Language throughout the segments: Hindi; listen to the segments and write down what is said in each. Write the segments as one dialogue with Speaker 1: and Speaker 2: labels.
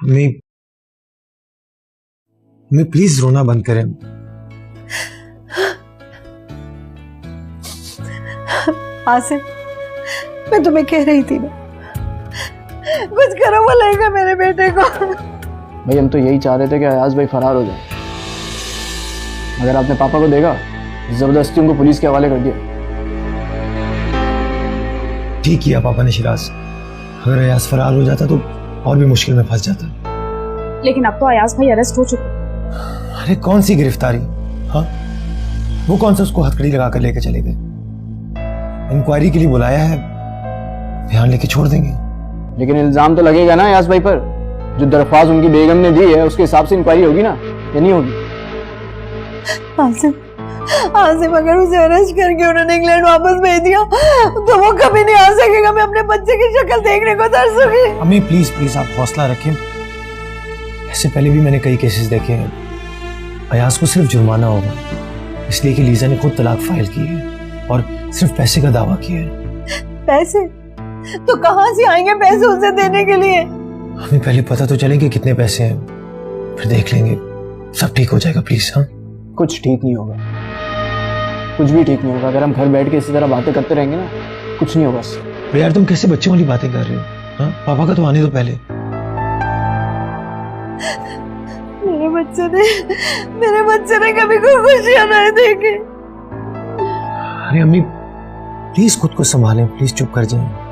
Speaker 1: मैं प्लीज रोना बंद करें।
Speaker 2: आसिफ, मैं तुम्हें कह रही थी ना, कुछ करो बोलेगा मेरे बेटे को।
Speaker 3: भाई हम तो यही चाह रहे थे कि अयाज भाई फरार हो जाए, अगर आपने पापा को देखा जबरदस्ती उनको पुलिस के हवाले कर दिया।
Speaker 1: ठीक किया पापा ने शिराज, अगर अयाज फरार हो जाता तो और भी मुश्किल में फंस जाता।
Speaker 4: लेकिन अब तो अयाज भाई अरेस्ट हो चुके।
Speaker 1: अरे कौन सी गिरफ्तारी? हाँ, वो कौन सा उसको हथकड़ी लगाकर लेके चले गए? इंक्वायरी के लिए बुलाया है, ध्यान लेके छोड़ देंगे।
Speaker 3: लेकिन इल्जाम तो लगेगा ना अयाज भाई पर, जो दरख्वास्त उनकी बेगम ने दी है उसके हिसाब से इंक्वायरी होगी ना, या नहीं होगी?
Speaker 2: आसिफ, अगर उसे अरेस्ट करके उन्होंने इंग्लैंड वापस भेज दिया तो वो कभी नहीं आ सकेगा। मैं अपने बच्चे की शक्ल देखने को तरसूंगी।
Speaker 1: अम्मी प्लीज प्लीज आप हौसला रखें। ऐसे पहले भी मैंने कई केसेस देखे हैं, अयाज को सिर्फ जुर्माना होगा, इसलिए कि लीजा ने खुद तलाक फाइल की है और सिर्फ पैसे का दावा किया है।
Speaker 2: पैसे? तो कहाँ से आएंगे पैसे उसे देने के लिए?
Speaker 1: हमें पहले पता तो चले कि कितने पैसे हैं, फिर देख लेंगे, सब ठीक हो जाएगा प्लीज। हाँ,
Speaker 3: कुछ ठीक नहीं होगा, कुछ भी ठीक नहीं होगा। अगर हम घर बैठ के इसी तरह बातें करते रहेंगे ना, कुछ नहीं होगा।
Speaker 1: अरे यार तुम कैसे बच्चों वाली बातें कर रहे हो? हाँ, पापा का तो आने दो पहले।
Speaker 2: मेरे बच्चे ने कभी कोई खुशियां नहीं देखी।
Speaker 1: अरे अम्मी प्लीज खुद को संभालें, प्लीज चुप कर जाएं।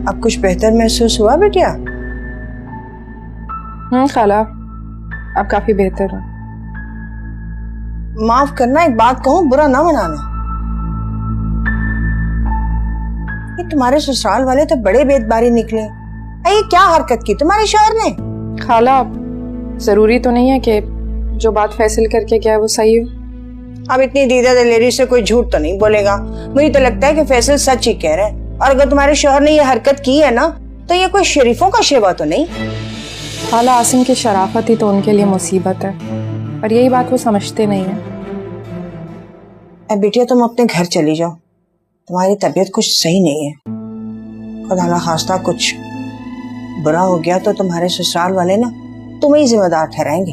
Speaker 2: अब कुछ बेहतर महसूस हुआ बेटिया?
Speaker 5: खाला, अब काफी बेहतर है।
Speaker 2: माफ करना, एक बात कहूँ, बुरा ना मनाना। ये तुम्हारे ससुराल वाले तो बड़े बेदबारी निकले। ये क्या हरकत की तुम्हारे शौहर ने?
Speaker 5: खाला, जरूरी तो नहीं है कि जो बात फैसल करके क्या है वो सही हो।
Speaker 2: अब इतनी दीदा दलेरी से कोई झूठ तो नहीं बोलेगा। मुझे तो लगता है कि फैसल सच ही कह रहा है। और अगर तुम्हारे शौहर ने ये हरकत की है ना, तो ये कोई शरीफों का शेवा तो नहीं।
Speaker 5: खाला, आसिम की शराफत ही तो उनके लिए मुसीबत है, और यही बात वो समझते नहीं है।
Speaker 2: अब बेटिया तुम अपने घर चली जाओ, तुम्हारी तबीयत कुछ सही नहीं है। खुदा ना खास्ता कुछ बुरा हो गया तो तुम्हारे ससुराल वाले ना तुम्हें ही जिम्मेदार ठहराएंगे।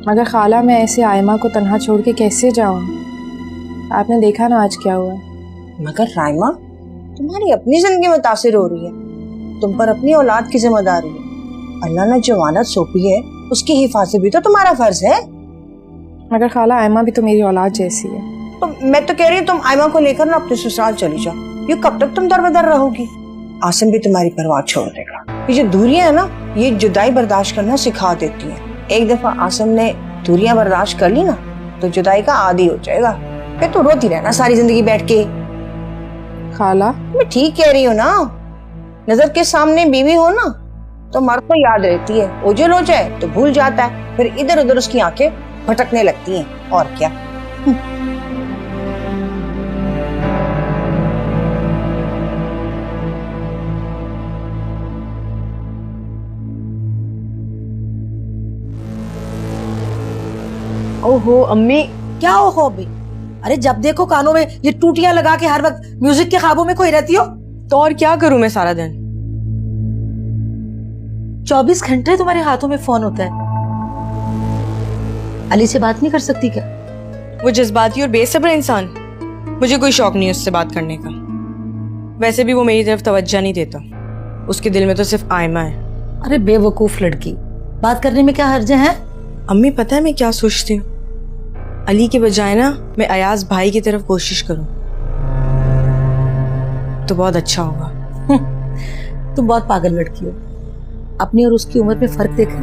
Speaker 5: मगर खाला, मैं ऐसे आयमा को तन्हा छोड़ के कैसे जाऊं? आपने देखा ना आज क्या हुआ।
Speaker 2: मगर राइमा, तुम्हारी अपनी जिंदगी मुतासिर हो रही है, तुम पर अपनी औलाद की जिम्मेदारी है। अल्लाह ने जो अमानत सौंपी है उसकी हिफाजत भी तो तुम्हारा फर्ज है।
Speaker 5: मगर खाला, आयमा भी तो मेरी औलाद जैसी है।
Speaker 2: तो मैं तो कह रही हूँ तुम आयमा को लेकर ना अपने ससुराल चली जाओ। ये कब तक तुम दर बदर रहोगी? आसिम भी तुम्हारी परवाह छोड़ देगा। ये जो दूरियां है ना, ये जुदाई बर्दाश्त करना सिखा देती है। एक दफा आसिम ने दूरियां बर्दाश्त कर ली ना, तो जुदाई का आदी हो जाएगा। फिर तो रोती रहना सारी जिंदगी बैठ के।
Speaker 5: खाला,
Speaker 2: मैं ठीक कह रही हूँ ना, नजर के सामने बीवी हो ना तो मर्द को याद रहती है, ओझल हो जाए तो भूल जाता है, फिर इधर उधर उसकी आंखें भटकने लगती हैं। और क्या।
Speaker 6: ओहो अम्मी, क्या ओहो अम्मी? अरे जब देखो कानों में ये टूटियां लगा के हर वक्त म्यूजिक के ख्वाबों में खोई रहती हो।
Speaker 7: तो और क्या करूं मैं सारा दिन?
Speaker 6: 24 घंटे तुम्हारे हाथों में फोन होता है। अली से बात नहीं कर सकती क्या?
Speaker 7: वो जज्बाती और बेसब्र इंसान, मुझे कोई शौक नहीं उससे बात करने का। वैसे भी वो मेरी तरफ तवज्जो नहीं देता, उसके दिल में तो सिर्फ आयमा है।
Speaker 6: अरे बेवकूफ लड़की, बात करने में क्या हर्ज है?
Speaker 7: अम्मी पता है मैं क्या सोचती हूँ? अली के बजाय ना मैं अयाज भाई की तरफ कोशिश करूं तो बहुत अच्छा होगा।
Speaker 6: तुम बहुत पागल लड़की हो। अपनी और उसकी उम्र में फर्क देखा?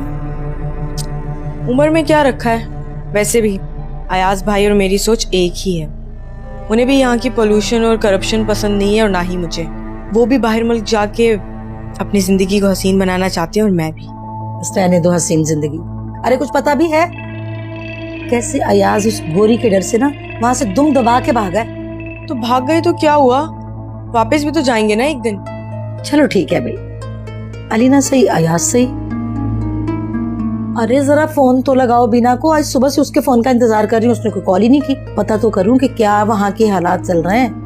Speaker 7: उम्र में क्या रखा है, वैसे भी अयाज भाई और मेरी सोच एक ही है। उन्हें भी यहाँ की पोल्यूशन और करप्शन पसंद नहीं है, और ना ही मुझे। वो भी बाहर मुल्क जाके अपनी जिंदगी को हसीन बनाना चाहते हैं, और मैं भी।
Speaker 6: बस रहने दो हसीन जिंदगी। अरे कुछ पता भी है? कैसे अयाज उस गोरी के डर से ना वहां से दुम दबा के भागा है।
Speaker 7: तो भाग गए तो क्या हुआ, वापस भी तो जाएंगे ना एक दिन।
Speaker 6: चलो ठीक है भाई, अलीना सही अयाज सही। अरे जरा फोन तो लगाओ बीना को, आज सुबह से उसके फोन का इंतजार कर रही हूँ, उसने कोई कॉल ही नहीं की। पता तो करूं कि क्या वहां के हालात चल रहे हैं।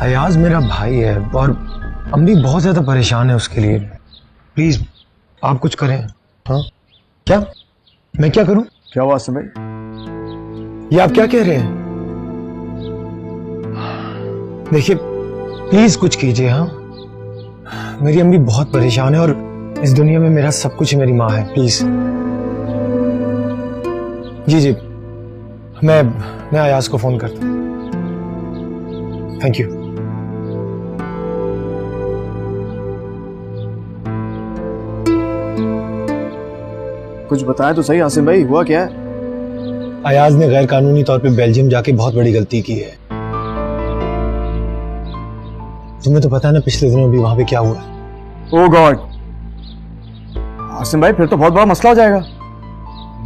Speaker 1: अयाज मेरा भाई है और अम्मी बहुत ज्यादा परेशान है उसके लिए। प्लीज आप कुछ करें। हाँ क्या, मैं क्या करूं?
Speaker 3: क्या हुआ आसिम भाई?
Speaker 1: ये आप क्या कह रहे हैं? देखिए प्लीज कुछ कीजिए। हाँ मेरी अम्मी बहुत परेशान है और इस दुनिया में मेरा सब कुछ मेरी माँ है। प्लीज जी जी, मैं अयाज को फोन करता हूँ। Thank you.
Speaker 3: कुछ बताया तो सही आसिम भाई, हुआ क्या है?
Speaker 1: अयाज ने गैर कानूनी तौर पे बेल्जियम जाके बहुत बड़ी गलती की है। तुम्हें तो पता है ना पिछले दिनों भी वहां पे क्या हुआ।
Speaker 3: ओह गॉड आसिम भाई, फिर तो बहुत बड़ा मसला हो जाएगा।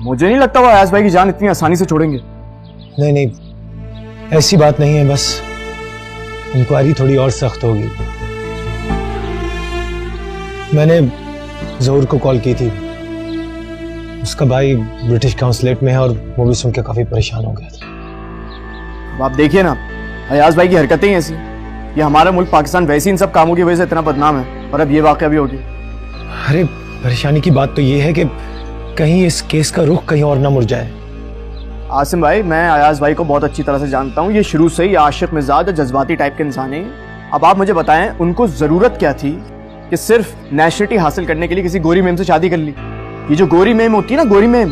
Speaker 3: मुझे नहीं लगता वो अयाज भाई की जान इतनी आसानी से छोड़ेंगे।
Speaker 1: नहीं नहीं, ऐसी बात नहीं है, बस इंक्वायरी थोड़ी और सख्त होगी। मैंने ज़हूर को कॉल की थी, उसका भाई ब्रिटिश काउंसलेट में है और वो भी सुन के काफी परेशान हो गया था।
Speaker 3: अब आप देखिए ना, अयाज भाई की हरकतें ही ऐसी। ये हमारा मुल्क पाकिस्तान वैसे इन सब कामों की वजह से इतना बदनाम है और अब ये वाकया भी हो गया।
Speaker 1: अरे परेशानी की बात तो ये है कि कहीं इस केस का रुख कहीं और ना मुड़ जाए।
Speaker 3: आसिम भाई, मैं अयाज भाई को बहुत अच्छी तरह से जानता हूँ। ये शुरू से ही आशिक मिजाज और जज्बाती टाइप के इंसान है। अब आप मुझे बताएं, उनको जरूरत क्या थी कि सिर्फ नेशनलिटी हासिल करने के लिए किसी गोरी मेम से शादी कर ली? ये जो गोरी मेम होती है ना, गोरी मेम,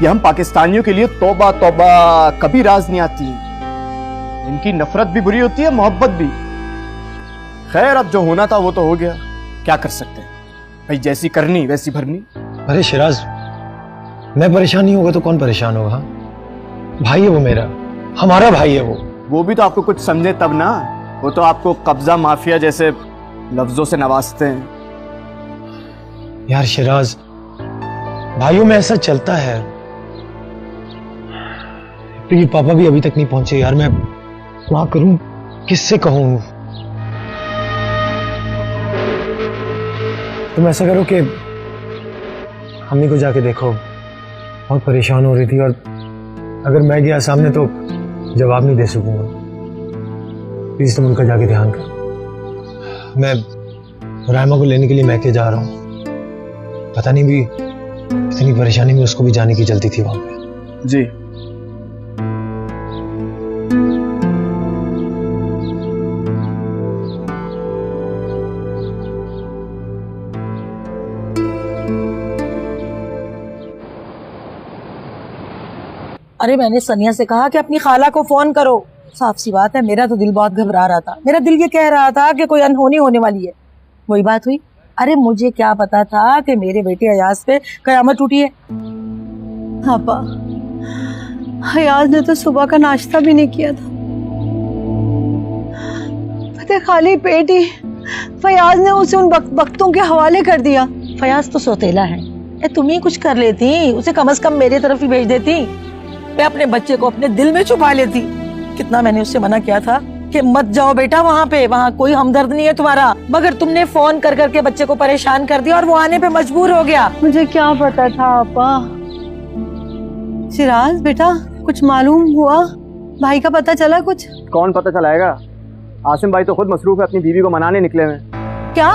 Speaker 3: ये हम पाकिस्तानियों के लिए तौबा तौबा, कभी राज नहीं आती। इनकी नफरत भी बुरी होती है, मोहब्बत भी। खैर, अब जो होना था वो तो हो गया, क्या कर सकते हैं भाई, जैसी करनी वैसी भरनी।
Speaker 1: अरे शिराज, मैं परेशान नहीं होगा तो कौन परेशान होगा? भाई है वो मेरा, हमारा भाई है वो
Speaker 3: भी तो आपको कुछ समझे तब ना। वो तो आपको कब्जा माफिया जैसे लफ्जों से नवाजते हैं।
Speaker 1: यार शिराज, भाइयों में ऐसा चलता है। तो पापा भी अभी तक नहीं पहुंचे यार, मैं क्या करूं, किससे कहूं? तुम ऐसा करो कि अम्मी को जाके देखो, बहुत परेशान हो रही थी और अगर मैं गया सामने तो जवाब नहीं दे सकूंगा। प्लीज तुम उनका जाके ध्यान करो। मैं रायमा को लेने के लिए मैके जा रहा हूं। पता नहीं भी इतनी परेशानी में उसको भी जाने की जल्दी थी वहां पे।
Speaker 3: जी
Speaker 6: अरे मैंने सनिया से कहा कि अपनी खाला को फोन करो। साफ सी बात है, मेरा तो दिल बहुत घबरा रहा था। मेरा दिल ये कह रहा था कि कोई अनहोनी होने वाली है। वही बात हुई। अरे मुझे क्या पता था कि मेरे बेटे अयाज पे कयामत टूटी है।
Speaker 8: पापा, अयाज ने तो सुबह का नाश्ता भी नहीं किया था। पता खाली पेट ही फयाज ने उसे उन वक्तों के हवाले कर दिया।
Speaker 6: फयाज तो सौतेला है, तुम ही कुछ कर लेती, उसे कम से कम मेरे तरफ ही भेज देती। मैं अपने बच्चे को अपने दिल में छुपा लेती। कितना मैंने उससे मना किया था कि मत जाओ बेटा वहाँ पे, वहाँ कोई हमदर्द नहीं है तुम्हारा, मगर तुमने फोन कर करके बच्चे को परेशान कर दिया और वो आने पे मजबूर हो गया।
Speaker 8: मुझे क्या पता था आपा। सिराज बेटा, कुछ मालूम हुआ? भाई का पता चला कुछ?
Speaker 3: कौन पता चलाएगा? आसिम भाई तो खुद मसरूफ है, अपनी बीवी को मनाने निकले हैं।
Speaker 8: क्या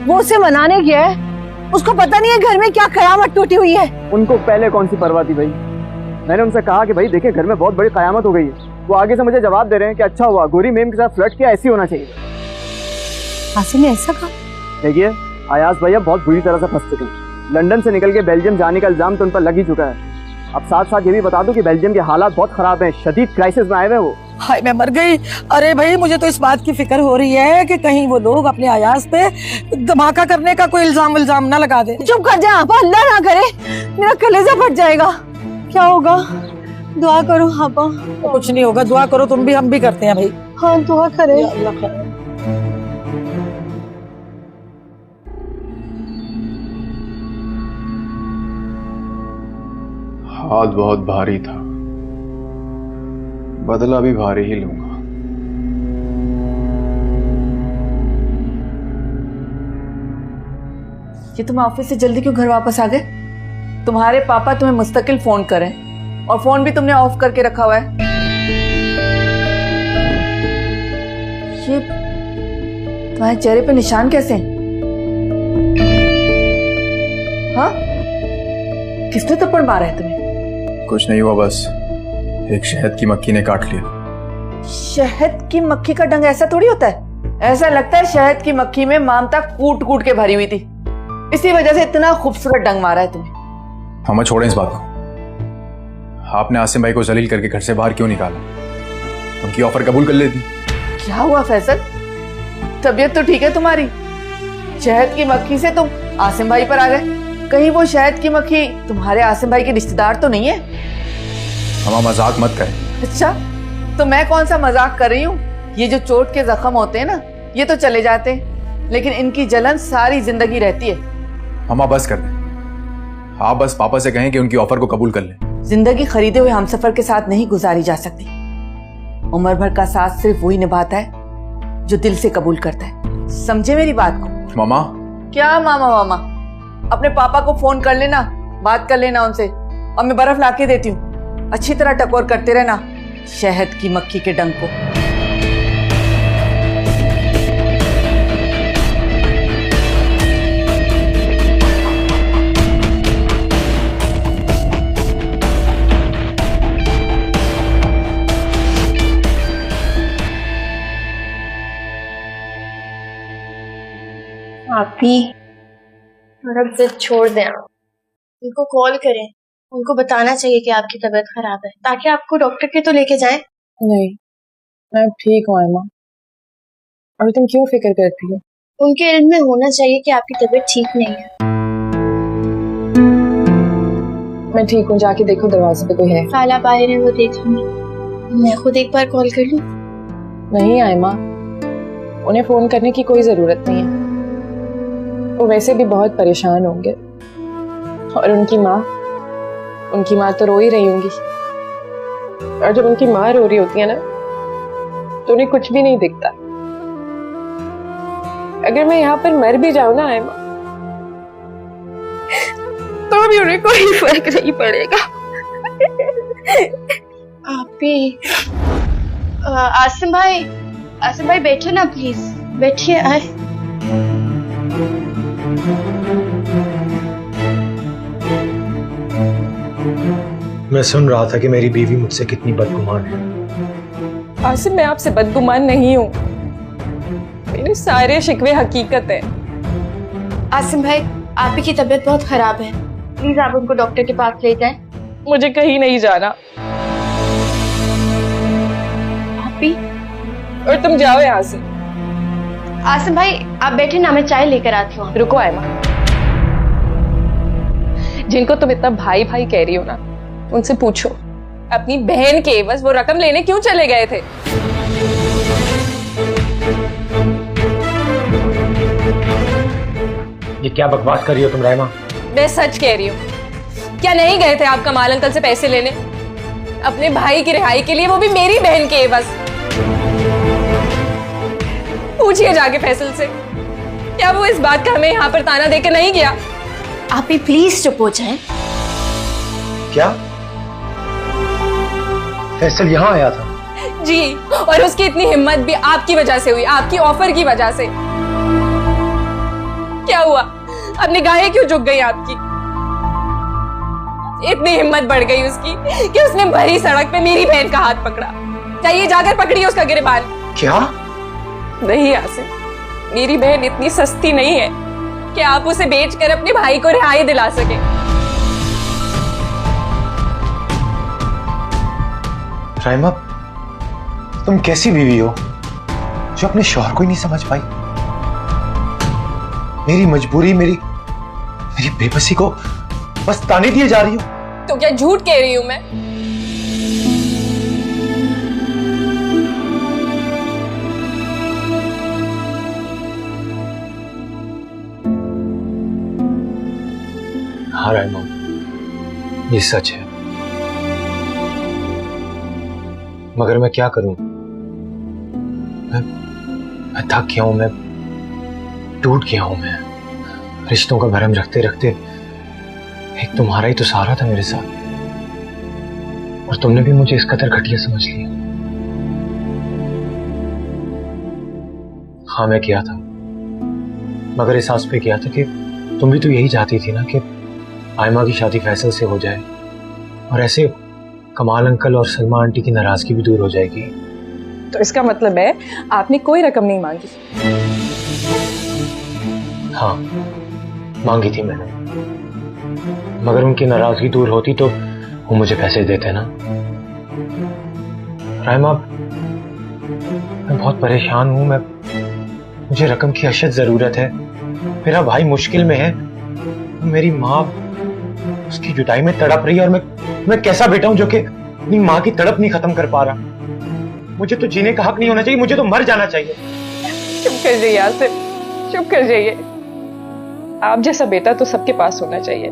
Speaker 8: वो उसे मनाने गया है? उसको पता नहीं है घर में क्या कयामत टूटी हुई है।
Speaker 3: उनको पहले कौन सी परवाह थी भाई। मैंने उनसे कहा कि भाई देखिए घर में बहुत बड़ी कयामत हो गई है। वो आगे से मुझे जवाब दे रहे हैं कि अच्छा हुआ गोरी मेम के साथ फ्लर्ट किया, ऐसी होना चाहिए।
Speaker 8: आसिम ने ऐसा कहा?
Speaker 3: देखिए अयाज भैया बहुत बुरी तरह से फंस चुके हैं। लंदन से निकल के बेल्जियम जाने का इल्जाम तो उन पर लग ही चुका है। अब साथ साथ ये भी बता दूं कि बेल्जियम के हालात बहुत खराब हैं, शदीद क्राइसिस में आए हुए वो।
Speaker 6: हाय मैं मर गई। अरे भाई मुझे तो इस बात की फिक्र हो रही है कि कहीं वो लोग अपने अयाज पे धमाका करने का कोई इल्जाम ना लगा दे।
Speaker 8: चुप कर जा, अल्लाह ना करे, मेरा कलेजा फट जाएगा। क्या होगा? दुआ करो आपा।
Speaker 6: तो कुछ नहीं होगा, दुआ करो तुम भी, हम भी करते हैं भाई।
Speaker 8: हाँ दुआ करें।
Speaker 6: या अल्लाह खैर।
Speaker 9: हाथ बहुत भारी था, बदला भी भारी ही लूंगा।
Speaker 10: ये तुम ऑफिस से जल्दी क्यों घर वापस आ गए? तुम्हारे पापा तुम्हें मुस्तकिल फोन करें और फोन भी तुमने ऑफ करके रखा हुआ है। ये तुम्हारे चेहरे पे निशान कैसे हैं? हाँ, किसने थप्पड़ मारा है तुम्हें?
Speaker 9: कुछ नहीं हुआ, बस एक शहद की मक्खी ने काट लिया।
Speaker 10: शहद की मक्खी का डंग ऐसा थोड़ी होता है। ऐसा लगता है शहद की मक्खी में ममता कूट कूट के भरी हुई थी, इसी वजह से इतना खूबसूरत डंग मारा है तुम्हें।
Speaker 9: मामा छोड़ें इस बात को। आपने आसिम भाई को जलील करके घर से बाहर क्यों निकाला? उनकी ऑफर कबूल कर लेती।
Speaker 10: क्या हुआ फैसल, तबीयत तो ठीक है तुम्हारी? शहद की मक्खी से तुम आसिम भाई पर आ गए। कहीं वो शहद की मक्खी तुम्हारे आसिम भाई के रिश्तेदार तो नहीं है?
Speaker 9: मामा मजाक मत करें।
Speaker 10: अच्छा, तो मैं कौन सा मजाक कर रही हूँ? ये जो चोट के जख्म होते हैं ना, ये तो चले जाते हैं, लेकिन इनकी जलन सारी जिंदगी रहती है।
Speaker 9: मामा बस कर दें, आप बस पापा से कहें कि उनकी ऑफर को कबूल कर लें।
Speaker 10: जिंदगी खरीदे हुए हमसफर के साथ नहीं गुजारी जा सकती। उम्र भर का साथ सिर्फ वही निभाता है जो दिल से कबूल करता है। समझे मेरी बात को?
Speaker 9: मामा।
Speaker 10: क्या मामा मामा? अपने पापा को फोन कर लेना, बात कर लेना उनसे, और मैं बर्फ लाके देती हूँ। अच्छी तरह टकोर करते रहना शहद की मक्खी के डंक को।
Speaker 11: आप ही थोड़ा जिद छोड़ दें। आप उनको कॉल करें, उनको बताना चाहिए कि आपकी तबीयत खराब है, ताकि आपको डॉक्टर के तो लेके जाएं।
Speaker 5: नहीं, मैं ठीक हूँ अम्मा। और तुम क्यों फिक्र करती हो?
Speaker 11: उनके इल्म में होना चाहिए कि आपकी तबीयत ठीक नहीं है।
Speaker 5: मैं ठीक हूँ, जाके देखो दरवाजे पे कोई है।
Speaker 11: खाला बाहर है, वो देख लूंगी। मैं खुद एक बार कॉल कर लूं?
Speaker 5: नहीं आयमा, उन्हें फोन करने की कोई जरूरत नहीं है। वो वैसे भी बहुत परेशान होंगे, और उनकी माँ तो रो ही रही होंगी। और जब उनकी माँ रो रही होती है ना, तो उन्हें कुछ भी नहीं दिखता। अगर मैं यहाँ पर मर भी जाऊं ना आयमा, तो भी उन्हें कोई फर्क नहीं पड़ेगा।
Speaker 11: आप भी आसिम भाई बैठो ना प्लीज, बैठिए। आए
Speaker 1: मैं सुन रहा था कि मेरी बीवी मुझसे कितनी बदगुमान है।
Speaker 5: आसिम, मैं आपसे बदगुमान नहीं हूँ, मेरे सारे शिकवे हकीकत है।
Speaker 11: आसिम भाई, आप ही की तबीयत बहुत खराब है, प्लीज आप उनको डॉक्टर के पास ले जाएं।
Speaker 5: मुझे कहीं नहीं जाना।
Speaker 11: आप भी?
Speaker 5: और तुम जाओ यहाँ से।
Speaker 11: आसिम भाई आप बैठे ना, मैं चाय लेकर आती हूँ।
Speaker 5: रुको आयमा, जिनको तुम इतना भाई भाई कह रही हो ना, उनसे पूछो अपनी बहन के एवज वो रकम लेने क्यों चले गए थे।
Speaker 1: ये क्या बकवास कर रही हो तुम राइमा?
Speaker 5: मैं सच कह रही हूँ। क्या नहीं गए थे आप कमाल अंकल से पैसे लेने अपने भाई की रिहाई के लिए, वो भी मेरी बहन के एवज? पूछिए जाके फैसल से, क्या वो इस बात का हमें यहाँ पर ताना देकर नहीं गया?
Speaker 11: आप ही प्लीज चुप हो जाएं।
Speaker 1: क्या फैसल यहाँ आया था?
Speaker 5: जी, और उसकी इतनी हिम्मत भी आपकी वजह से हुई, आपकी ऑफर की वजह से। क्या हुआ, अब निगाहें क्यों झुक गई आपकी? इतनी हिम्मत बढ़ गई उसकी कि उसने भरी सड़क पे मेरी बहन का हाथ पकड़ा। जाइए जाकर पकड़िए उसका गिरबान।
Speaker 1: क्या?
Speaker 5: नहीं आसिम, मेरी बहन इतनी सस्ती नहीं है कि आप उसे बेचकर अपने भाई को रिहाई दिला सके।
Speaker 1: राइमा, तुम कैसी बीवी हो जो अपने शौहर को ही नहीं समझ पाई? मेरी मजबूरी, मेरी बेबसी को बस ताने दिए जा रही हो।
Speaker 5: तो क्या झूठ कह रही हूँ मैं?
Speaker 1: हाँ राइमा, ये सच है, मगर मैं क्या करूं? मैं थक गया हूं, मैं टूट गया हूं। मैं रिश्तों का भरम रखते रखते एक तुम्हारा ही तो सहारा था मेरे साथ, और तुमने भी मुझे इस कदर घटिया समझ लिया। हाँ मैं किया था, मगर इस आस पे किया था कि तुम भी तो यही चाहती थी ना कि आयमा की शादी फैसल से हो जाए, और ऐसे कमाल अंकल और सलमा आंटी की नाराजगी भी दूर हो जाएगी।
Speaker 5: तो इसका मतलब है आपने कोई रकम नहीं मांगी?
Speaker 1: हाँ मांगी थी मैंने, मगर उनकी नाराजगी दूर होती तो वो मुझे पैसे देते ना। राइमा, मैं बहुत परेशान हूं, मुझे रकम की अशद जरूरत है। मेरा भाई मुश्किल में है, मेरी माँ उसकी जुदाई में तड़प रही है, और मैं कैसा बेटा हूं जो कि अपनी माँ की तड़प नहीं खत्म कर पा रहा। मुझे तो जीने का हक नहीं होना चाहिए, मुझे तो मर जाना चाहिए।
Speaker 5: चुप कर जाइए आसिफ, चुप कर जाइए। आप जैसा बेटा तो सबके पास होना चाहिए,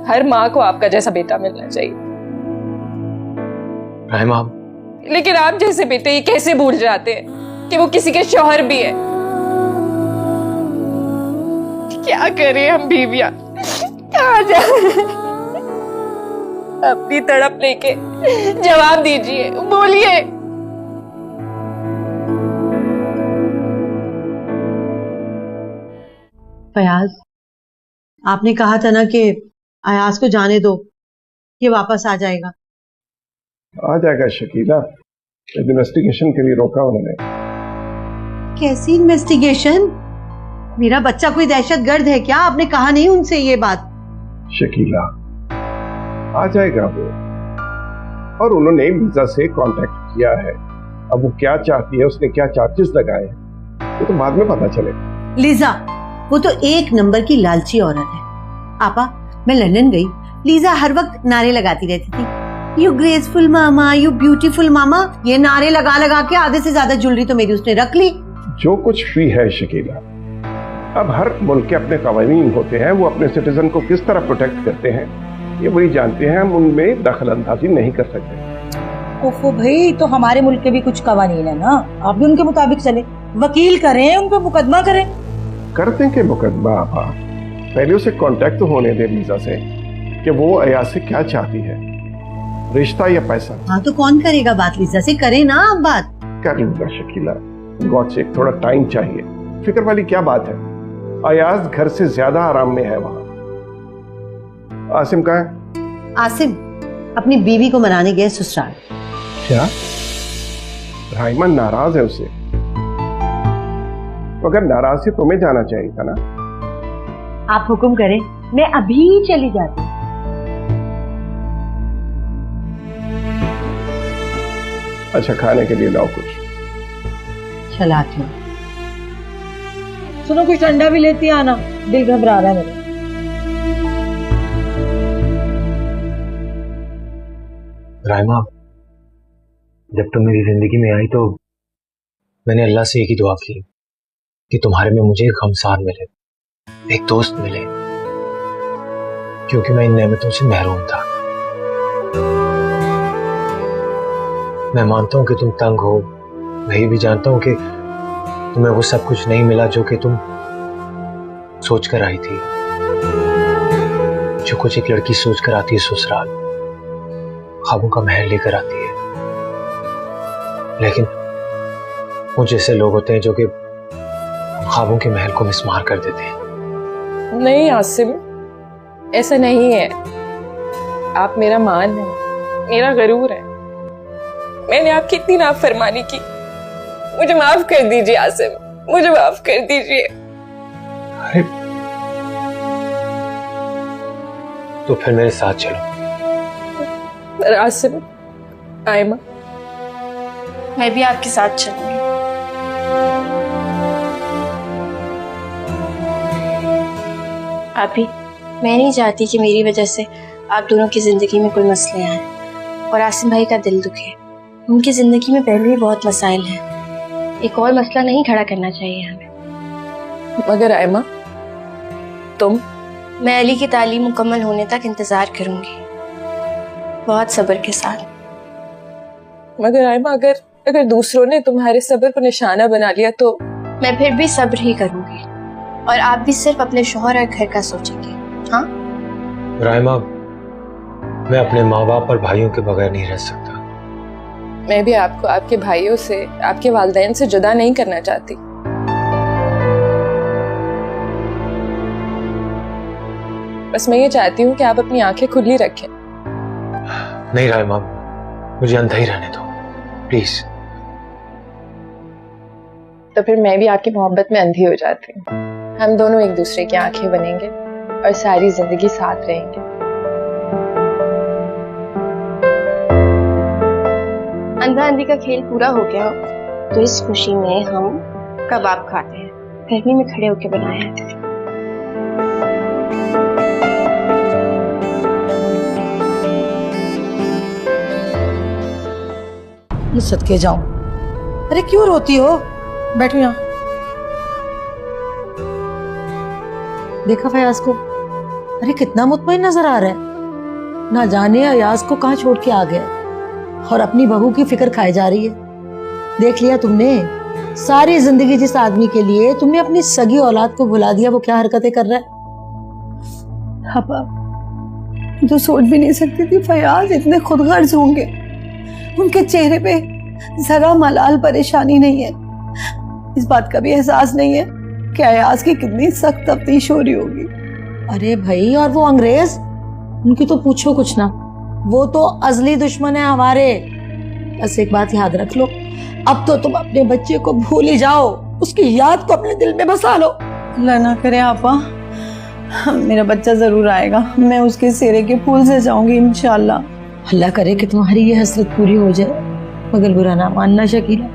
Speaker 5: हर माँ को आपका जैसा बेटा मिलना चाहिए।
Speaker 1: राइमा,
Speaker 5: लेकिन आप जैसे बेटे ये कैसे भूल जाते हैं कि वो किसी के शौहर भी है? क्या करें हम बीवियां, कहाँ जाए? अपनी तड़प लेके जवाब दीजिए, बोलिए।
Speaker 8: फयाज, आपने कहा था ना कि अयाज को जाने दो, ये वापस आ जाएगा।
Speaker 12: आ जाएगा शकीला, इन्वेस्टिगेशन के लिए रोका उन्होंने।
Speaker 8: कैसी इन्वेस्टिगेशन? मेरा बच्चा कोई दहशतगर्द है क्या? आपने कहा नहीं उनसे ये बात?
Speaker 12: शकीला, आ जाएगा वो, और उन्होंने मीजा से कांटेक्ट किया है। अब वो क्या चाहती है, उसने क्या चार्जेस लगाए हैं, वो तो बाद में पता चलेगा।
Speaker 8: लीजा, वो तो एक नंबर की लालची औरत है। आपा, मैं लंदन गई, लीजा हर वक्त नारे लगाती रहती थी, you graceful mama, you beautiful mama. ये नारे लगा लगा के आधे से ज्यादा ज्वेलरी तो मेरी उसने रख ली।
Speaker 12: जो कुछ भी है शकीला, अब हर मुल्क के अपने कवानीन होते हैं, वो अपने सिटीजन को किस तरह प्रोटेक्ट करते हैं ये वही जानते हैं, हम उनमें दखल अंदाजी नहीं कर सकते।
Speaker 6: ओफो भाई, तो हमारे मुल्क के भी कुछ कवानीन है ना, आप भी उनके मुताबिक चले, वकील करें, उन पे मुकदमा करें।
Speaker 12: करते के मुकदमा आपा, पहले उसे कांटेक्ट होने दे मीजा से कि वो अयाज से क्या चाहती है, रिश्ता या पैसा।
Speaker 8: हाँ तो कौन करेगा बात? लीजा से करे ना आप बात।
Speaker 12: कर लूंगा शकीला, गॉड से थोड़ा टाइम चाहिए। फिक्र वाली क्या बात है, अयाज घर से ज्यादा आराम में है वहां। आसिम कहाँ है?
Speaker 8: आसिम अपनी बीवी को मनाने गए ससुराल।
Speaker 12: क्या? राइमा नाराज है उससे? अगर नाराज है तुम्हें जाना चाहिए था ना।
Speaker 8: आप हुक्म करें, मैं अभी चली जाती।
Speaker 12: अच्छा, खाने के लिए लाओ कुछ।
Speaker 8: चलाती हूँ।
Speaker 6: सुनो, कुछ ठंडा भी लेती आना, दिल घबरा रहा है मेरा।
Speaker 1: राइमा, जब तुम मेरी जिंदगी में आई तो मैंने अल्लाह से एक ही दुआ की कि तुम्हारे में मुझे एक हमसार मिले, एक दोस्त मिले, क्योंकि मैं इन नेमतों से महरूम था। मैं मानता हूं कि तुम तंग हो, मैं ये भी जानता हूं कि तुम्हें वो सब कुछ नहीं मिला जो कि तुम सोच कर आई थी, जो कुछ एक लड़की सोच कर आती है ससुराल, ख्वाबों का महल लेकर आती है। लेकिन वो जैसे लोग होते हैं जो कि ख्वाबों के महल को मिसमार कर देते हैं।
Speaker 5: नहीं आसिम, ऐसा नहीं है। आप मेरा मान है, मेरा गरूर है। मैंने आपकी इतनी नाफरमानी की, मुझे माफ कर दीजिए आसिम, मुझे माफ कर दीजिए।
Speaker 1: अरे तो फिर मेरे साथ चलो।
Speaker 5: आसिम, आयमा,
Speaker 11: मैं भी आपके साथ चलूंगी। अभी मैं नहीं चाहती कि मेरी वजह से आप दोनों की जिंदगी में कोई मसले आए और आसिम भाई का दिल दुखे। उनकी जिंदगी में पहले ही बहुत मसाइल हैं, एक और मसला नहीं खड़ा करना चाहिए हमें।
Speaker 5: मगर आयमा तुम?
Speaker 11: मैं अली की तालीम मुकम्मल होने तक इंतजार करूंगी, बहुत सब्र के साथ।
Speaker 5: मगर आयमा अगर दूसरों ने तुम्हारे सब्र को निशाना बना लिया तो?
Speaker 11: मैं फिर भी सब्र ही करूंगी और आप भी सिर्फ अपने शौहर और घर का सोचेंगे। हाँ
Speaker 1: राइमा, मैं अपने माँ बाप और भाइयों के बगैर नहीं रह सकता।
Speaker 5: मैं भी आपको आपके भाइयों से, आपके वालिदैन से जुदा नहीं करना चाहती। बस मैं ये चाहती हूँ कि आप अपनी आंखें खुली रखें।
Speaker 1: नहीं राइमा, मुझे अंधा ही रहने दो प्लीज।
Speaker 5: तो फिर मैं भी आपकी मोहब्बत में अंधी हो जाती हूँ। हम दोनों एक दूसरे की आंखें बनेंगे और सारी जिंदगी साथ रहेंगे।
Speaker 11: अंधा अंधी का खेल पूरा हो गया तो इस खुशी में हम कबाब खाते हैं, गर्मी में खड़े होकर बनाए हैं।
Speaker 6: मैं सदके जाऊं। अरे क्यों रोती हो? बैठो यहाँ। देखा फयाज को? अरे कितना मुतमईन नजर आ रहा है। ना जाने अयाज को कहाँ छोड़ के आ गया और अपनी बहू की फिक्र खाई जा रही है। देख लिया तुमने? सारी जिंदगी जिस आदमी के लिए तुमने अपनी सगी औलाद को भुला दिया, वो क्या हरकतें कर रहा है। तो सोच भी नहीं सकती थी फयाज इतने खुदगर्ज होंगे। उनके चेहरे पे जरा मलाल परेशानी नहीं है। इस बात का भी एहसास नहीं है कि अयाज की कितनी सख्त तफ्तीश हो रही होगी। अरे भाई, और वो अंग्रेज, उनकी तो पूछो कुछ ना, वो तो अजली दुश्मन है हमारे। बस एक बात याद रख लो, अब तो तुम अपने बच्चे को भूल ही जाओ, उसकी याद को अपने दिल में बसा लो। अल्लाह ना करे आपा, मेरा बच्चा जरूर आएगा। मैं उसके सेरे के फूल से जाऊंगी इंशाल्लाह। अल्लाह करे कि तुम्हारी ये हसरत पूरी हो जाए। मगर बुरा ना मानना शकीला,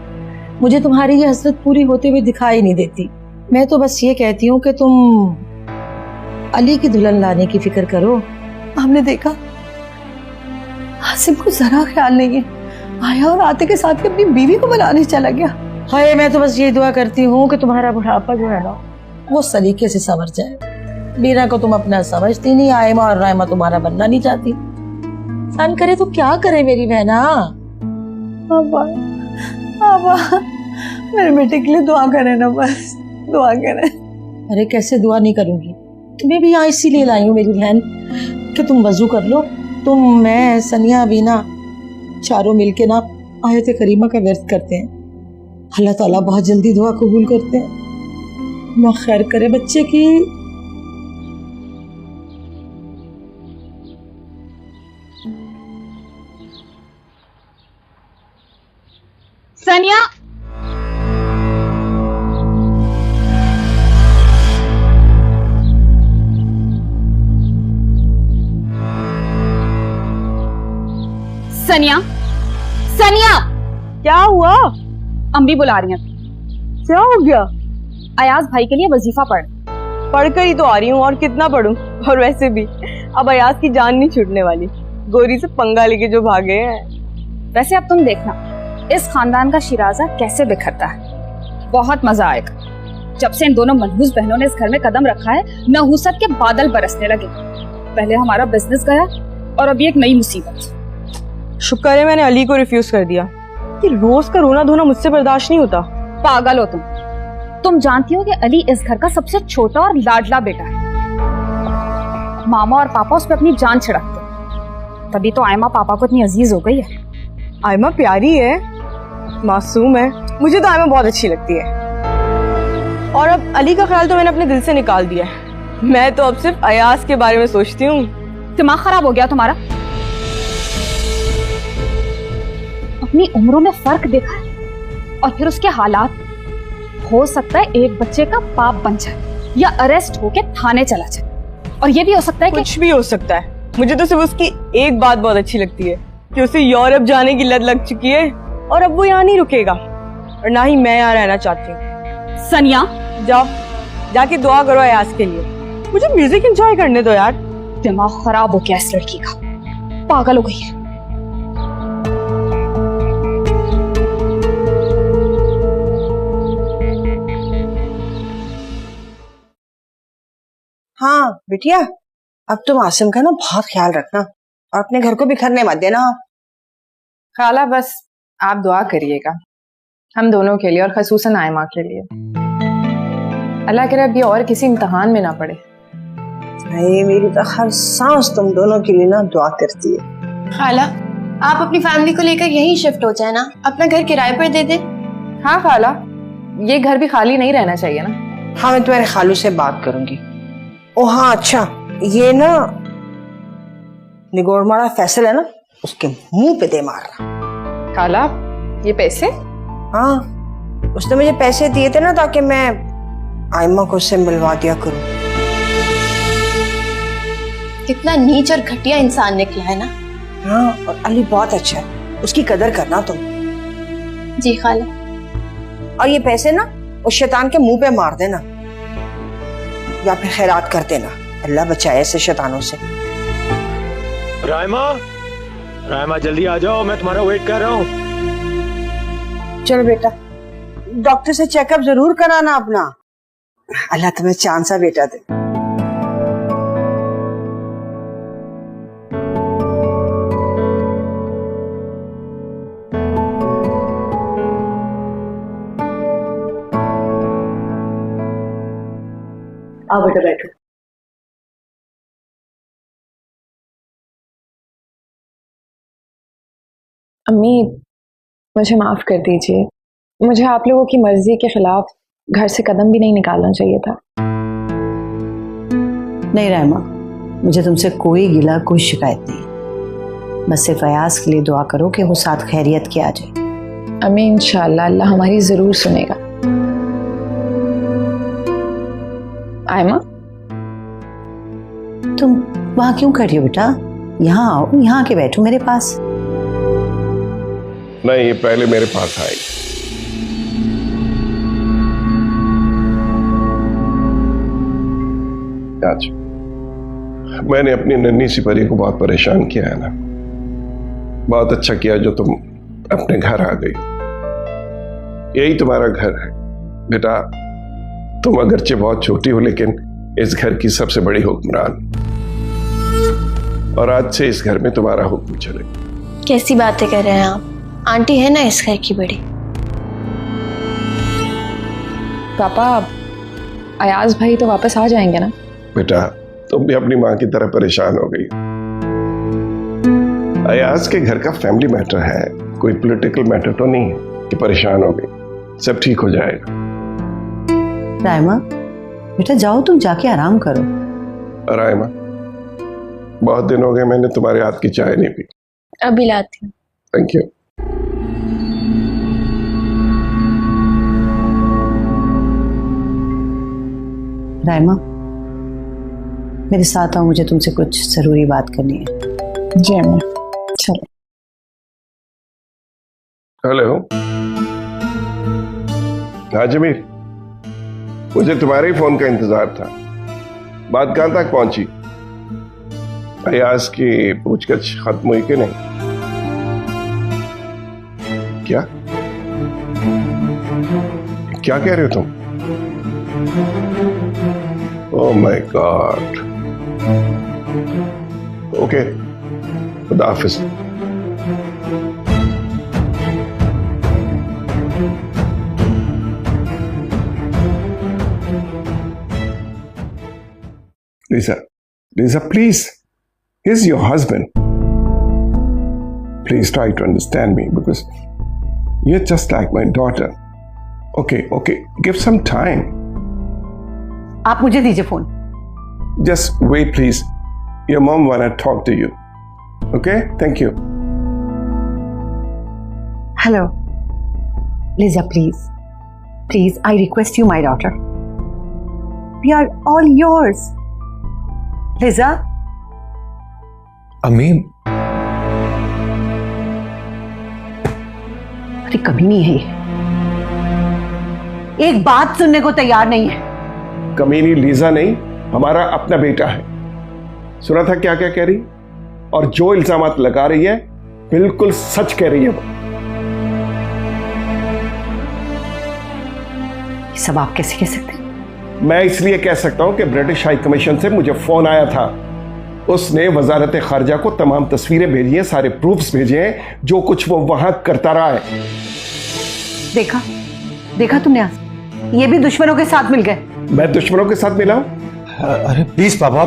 Speaker 6: मुझे तुम्हारी ये हसरत पूरी होते हुए दिखाई नहीं देती। मैं तो बस ये कहती हूँ कि तुम अली की दुल्हन लाने की फिक्र करो। हमने देखा आसिम को जरा ख्याल नहीं है, आया और आते के साथ अपनी बीवी को बनाने चला गया। हाय, मैं तो बस ये दुआ करती हूँ कि तुम्हारा बुढ़ापा जो है ना वो सलीके से संवर जाए। बीना को तुम अपना समझती नहीं, आयमा और रायमा तुम्हारा बनना नहीं चाहती। सन करे तो क्या करे मेरी बहना। पापा, पापा, मेरे बेटे के लिए दुआ करें ना, बस दुआ करें। अरे कैसे दुआ नहीं करूंगी, तुम्हें भी यहाँ इसीलिए लाई हूँ मेरी बहन कि तुम वजू कर लो। तुम, मैं, सनिया, बीना चारों मिलके ना आयत करीमा का व्यर्थ करते हैं। अल्लाह ताला बहुत जल्दी दुआ कबूल करते हैं। अल्लाह खैर करे बच्चे की।
Speaker 4: सनिया, सनिया, सनिया,
Speaker 7: क्या हुआ?
Speaker 4: अम्मी बुला रही हैं।
Speaker 7: क्या हो गया?
Speaker 4: अयाज भाई के लिए वजीफा
Speaker 7: पढ़कर ही तो आ रही हूँ, और कितना पढ़ूं? और वैसे भी अब अयाज की जान नहीं छूटने वाली, गोरी से पंगा लेके जो भागे हैं।
Speaker 4: वैसे अब तुम देखना इस खानदान का शिराजा कैसे बिखरता है। बहुत मजा आएगा। जब से इन दोनों मनहूस बहनों ने इस घर में कदम रखा है, नहूसत के बादल बरसने लगे। पहले हमारा बिजनेस गया और अभी एक नई मुसीबत।
Speaker 7: शुक्र है मैंने अली को रिफ्यूज कर दिया कि रोज का रोना धोना मुझसे बर्दाश्त नहीं होता।
Speaker 4: पागल हो तुम जानती हो कि अली इस घर का सबसे छोटा और लाडला बेटा है। मामा और पापा उस पर अपनी जान छिड़कते, तभी तो आयमा पापा को इतनी अजीज हो गई है।
Speaker 7: आयमा प्यारी है, मासूम है, मुझे तो आयमा बहुत अच्छी लगती है। और अब अली का ख्याल तो मैंने अपने दिल से निकाल दिया है। मैं तो अब सिर्फ अयाज के बारे में सोचती हूँ।
Speaker 4: दिमाग खराब हो गया तुम्हारा? अपनी उम्रों में फर्क देखा है और फिर उसके हालात। हो सकता है एक बच्चे का बाप बन जाए या अरेस्ट होके थाने चला जाए, और ये भी हो सकता है कि
Speaker 7: कुछ भी हो सकता है। मुझे तो सिर्फ उसकी एक बात बहुत अच्छी लगती है कि उसे यूरोप जाने की लत लग चुकी है और अब वो यहाँ नहीं रुकेगा, और ना ही मैं यहाँ रहना चाहती हूँ।
Speaker 4: सनिया,
Speaker 7: जाओ जाके दुआ करो अयाज के लिए। मुझे म्यूजिक एंजॉय करने दो यार।
Speaker 4: दिमाग खराब हो गया इस लड़की का, पागल हो गई है।
Speaker 2: हाँ बिटिया, अब तुम आसिम का ना बहुत ख्याल रखना और अपने घर को बिखरने मत देना।
Speaker 5: खाला बस आप दुआ करिएगा हम दोनों के लिए और खसूसन आयमा के लिए। अल्लाह करे अभी और किसी इम्तिहान में ना पड़े।
Speaker 2: अरे मेरी तो हर सांस तुम दोनों के लिए ना दुआ करती है।
Speaker 11: खाला आप अपनी फैमिली को लेकर यहीं शिफ्ट हो जाए ना, अपना घर किराए पर दे दे।
Speaker 5: हाँ खाला, ये घर भी खाली नहीं रहना चाहिए ना।
Speaker 2: हाँ मैं तुम्हारे खालू से बात करूंगी। ओ हाँ अच्छा, ये ना निगोड़मारा फैसल है ना, उसके मुंह पे दे मारना।
Speaker 5: खाला ये पैसे?
Speaker 2: हाँ उसने मुझे पैसे दिए थे ना ताकि मैं आयमा को उससे मिलवा दिया करूं।
Speaker 11: कितना नीच और घटिया इंसान निकला है ना।
Speaker 2: हाँ और अली बहुत अच्छा है, उसकी कदर करना तुम।
Speaker 11: जी खाला।
Speaker 2: और ये पैसे ना उस शैतान के मुंह पे मार देना या फिर खैरात कर देना। अल्लाह बचाए ऐसे शैतानों से।
Speaker 1: रायमा, रायमा जल्दी आ जाओ, मैं तुम्हारा वेट कर रहा हूँ।
Speaker 2: चलो बेटा, डॉक्टर से चेकअप जरूर कराना अपना। अल्लाह तुम्हें चांद सा बेटा दे।
Speaker 8: आओ बेटा बैठो।
Speaker 5: अम्मी मुझे माफ कर दीजिए, मुझे आप लोगों की मर्जी के खिलाफ घर से कदम भी नहीं निकालना चाहिए था।
Speaker 8: नहीं रायमा, मुझे तुमसे कोई गिला कोई शिकायत नहीं, बस सिर्फ अयाज के लिए दुआ करो कि वो साथ खैरियत के आ जाए।
Speaker 5: अम्मी इंशाअल्लाह अल्लाह हमारी जरूर सुनेगा। आयमा
Speaker 8: तुम वहां क्यों कर रही हो बेटा? यहाँ आओ, यहाँ आके बैठो मेरे पास।
Speaker 12: नहीं, ये पहले मेरे पास आएगी। आज मैंने अपनी नन्ही सी परी को बहुत परेशान किया है ना। बहुत अच्छा किया जो तुम अपने घर आ गई। यही तुम्हारा घर है बेटा। तुम अगरचे बहुत छोटी हो लेकिन इस घर की सबसे बड़ी हुक्मरान, और आज से इस घर में तुम्हारा हुक्म चलेगा।
Speaker 11: कैसी बातें कर रहे हैं आप? आंटी है ना इस घर की बड़ी।
Speaker 5: पापा अयाज भाई तो वापस आ जाएंगे ना?
Speaker 12: बेटा तुम भी अपनी माँ की तरह परेशान हो गई। अयाज के घर का फैमिली मैटर है, कोई पॉलिटिकल मैटर तो नहीं है कि परेशान हो गई। सब ठीक हो जाएगा।
Speaker 8: रायमा बेटा जाओ, तुम जाके आराम करो।
Speaker 12: रायमा बहुत दिन हो गए मैंने तुम्हारे हाथ की चाय नहीं पी।
Speaker 11: अभी लाती हूँ।
Speaker 12: Thank you.
Speaker 8: रायमा मेरे साथ आओ, मुझे तुमसे कुछ जरूरी बात करनी है।
Speaker 5: जी अम्मा चलो।
Speaker 12: हेलो हाँ जमीर, मुझे तुम्हारे ही फोन का इंतजार था। बात कहां तक पहुंची? अयाज की पूछताछ खत्म हुई कि नहीं? क्या क्या कह रहे हो तुम? Oh my God. ओके, खुदा हाफिज। Lisa, please. He's your husband. Please try to understand me because you're just like my daughter. Okay, give some time.
Speaker 8: आप मुझे दीजिए phone.
Speaker 12: Just wait, please. Your mom wanna talk to you. Okay? Thank you.
Speaker 8: Hello. Lisa, please. Please, I request you, my daughter. We are all yours. Lisa?
Speaker 1: अम्मी
Speaker 8: अरे कभी नहीं है ये, एक बात सुनने को तैयार नहीं है।
Speaker 12: कमीनी लीजा नहीं, हमारा अपना बेटा है। सुना था क्या क्या कह रही, और जो इल्जामात लगा रही है बिल्कुल सच कह रही है वो।
Speaker 8: ये सब आप कैसे कह सकते हैं?
Speaker 12: मैं इसलिए कह सकता हूं कि ब्रिटिश हाई कमीशन से मुझे फोन आया था। उसने वजारत खारजा को तमाम तस्वीरें भेजी हैं, सारे प्रूफ्स भेजे हैं, जो कुछ वो वहां करता रहा है।
Speaker 8: देखा देखा तुमने, ये भी दुश्मनों के साथ मिल गए।
Speaker 12: मैं दुश्मनों के साथ मिला हूं?
Speaker 1: अरे प्लीज पापा,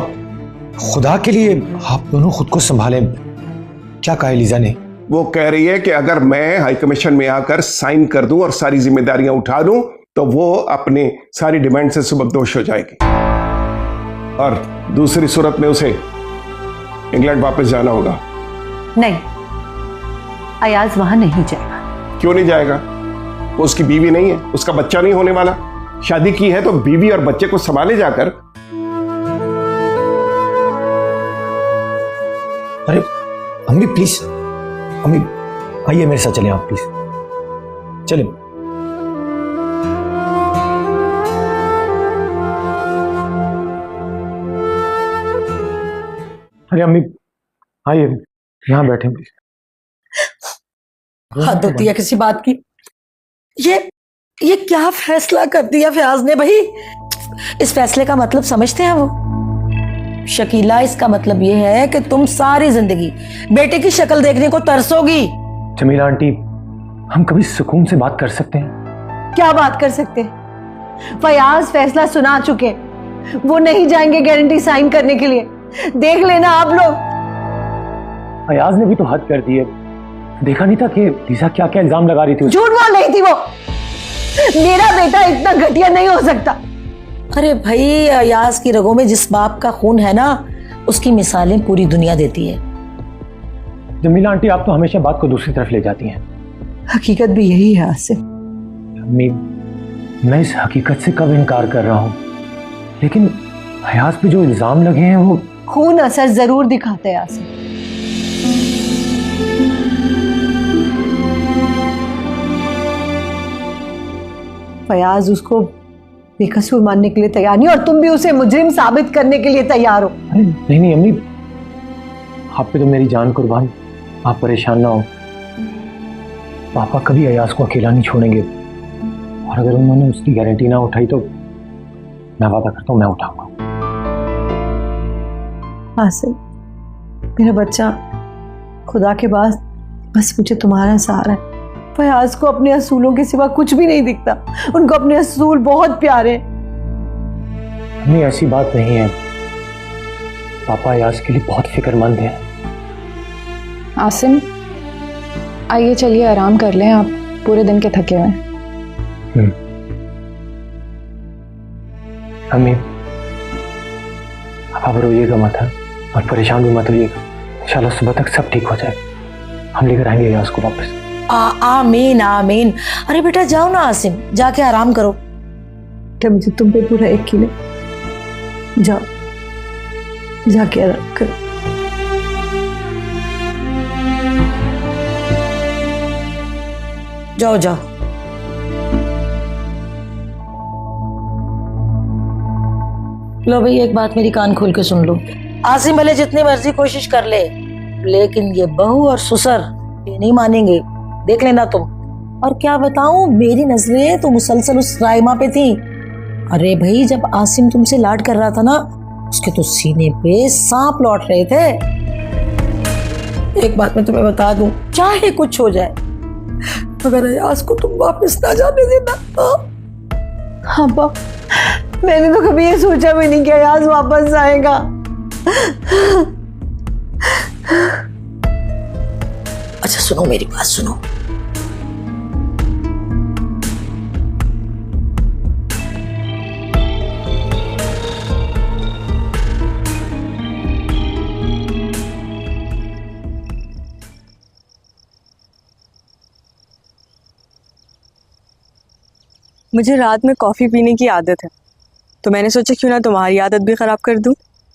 Speaker 1: खुदा के लिए आप दोनों खुद को संभालें। क्या कहा है लीजा ने?
Speaker 12: वो कह रही है कि अगर मैं हाई कमीशन में आकर साइन कर दूं और सारी जिम्मेदारियां उठा लूं तो वो अपनी सारी डिमांड से सुबकदोश हो जाएगी, और दूसरी सूरत में उसे इंग्लैंड वापस जाना होगा।
Speaker 8: नहीं, अयाज वहां नहीं जाएगा।
Speaker 12: क्यों नहीं जाएगा? वो उसकी बीवी नहीं है, उसका बच्चा नहीं होने वाला। शादी की है तो बीवी और बच्चे को संभाले जाकर।
Speaker 1: अरे अम्मी प्लीज, अम्मी आइए मेरे साथ चलें, आप प्लीज चलें। अरे अम्मी आइए, यहाँ बैठे प्लीज।
Speaker 6: हद होती है किसी बात की। ये क्या फैसला कर दिया फयाज ने भाई? इस फैसले का मतलब समझते हैं वो? शकीला, इसका मतलब ये है कि तुम सारी जिंदगी बेटे की शक्ल देखने को तरसोगी।
Speaker 1: जमीला आंटी, हम कभी सुकून से बात कर सकते हैं?
Speaker 8: क्या बात कर सकते हैं? फयाज फैसला सुना चुके, वो नहीं जाएंगे गारंटी साइन करने के लिए। देख लेना आप लोग।
Speaker 1: अयाज ने भी तो हद कर दी है। देखा नहीं था कि लीजा क्या क्या इल्जाम लगा रही थी?
Speaker 8: झूठ बोल रही थी वो। मेरा बेटा इतना घटिया नहीं हो सकता।
Speaker 6: अरे भाई, अयाज की रगों में जिस बाप का खून है ना, उसकी मिसालें पूरी दुनिया देती है।
Speaker 1: जमीला आंटी, आप तो हमेशा बात को दूसरी तरफ ले जाती हैं।
Speaker 6: हकीकत भी यही है आसिफ।
Speaker 1: अम्मी, मैं इस हकीकत से कब इनकार कर रहा हूं, लेकिन अयाज पे जो इल्जाम लगे हैं वो
Speaker 8: खून असर जरूर दिखाते हैं आसिफ। फयाज उसको बेकसूर मानने के लिए तैयार नहीं, और तुम भी उसे मुजरिम साबित करने के लिए तैयार हो।
Speaker 1: अरे नहीं नहीं अम्मी, आप पे तो मेरी जान कुर्बान, आप परेशान ना हो। पापा कभी अयाज को अकेला नहीं छोड़ेंगे, और अगर उन्होंने उसकी गारंटी ना उठाई तो मैं वादा करता हूँ मैं उठाऊंगा।
Speaker 8: आसिफ, मेरा बच्चा, खुदा के पास बस मुझे तुम्हारा सहारा है। फयाज को अपने असूलों के सिवा कुछ भी नहीं दिखता। उनको अपने असूल बहुत प्यारे हैं।
Speaker 1: नहीं, ऐसी बात नहीं है। पापा अयाज के लिए बहुत फिक्रमंद हैं।
Speaker 5: आसिम, आइए चलिए आराम कर लें, आप पूरे दिन के थके हुए हैं।
Speaker 1: अम्मी, आप रोइएगा मत और परेशान भी मत होइएगा। इंशाल्लाह सुबह तक सब ठीक हो जाए। हम लेकर आएंगे अयाज को वापस।
Speaker 6: आमीन आमीन। अरे बेटा जाओ ना आसिम, जाके आराम करो।
Speaker 8: क्या मुझे तुम पे पूरा यकीन है? जाओ, जाके आराम करो।
Speaker 6: जाओ जाओ। लो भाई, एक बात मेरी कान खोल के सुन लो। आसिम भले जितनी मर्जी कोशिश कर ले, लेकिन ये बहू और ससुर ये नहीं मानेंगे। देख लेना तुम। और क्या बताऊं, मेरी नजरें तो मुसलसल उस राइमा पे थी। अरे भाई, जब आसिम तुमसे लाड कर रहा था ना, उसके तो सीने पे सांप लौट रहे थे। एक बात मैं तुम्हें बता दूं, चाहे कुछ हो जाए, अगर अयाज को तुम वापस ना जाने देना तो।
Speaker 8: हाँ बा, मैंने तो कभी ये सोचा भी नहीं कि अयाज वापस आएगा।
Speaker 6: अच्छा सुनो, मेरी बात सुनो।
Speaker 7: मुझे रात में कॉफ़ी पीने की आदत है, तो मैंने सोचा क्यों ना तुम्हारी आदत भी ख़राब कर दूं।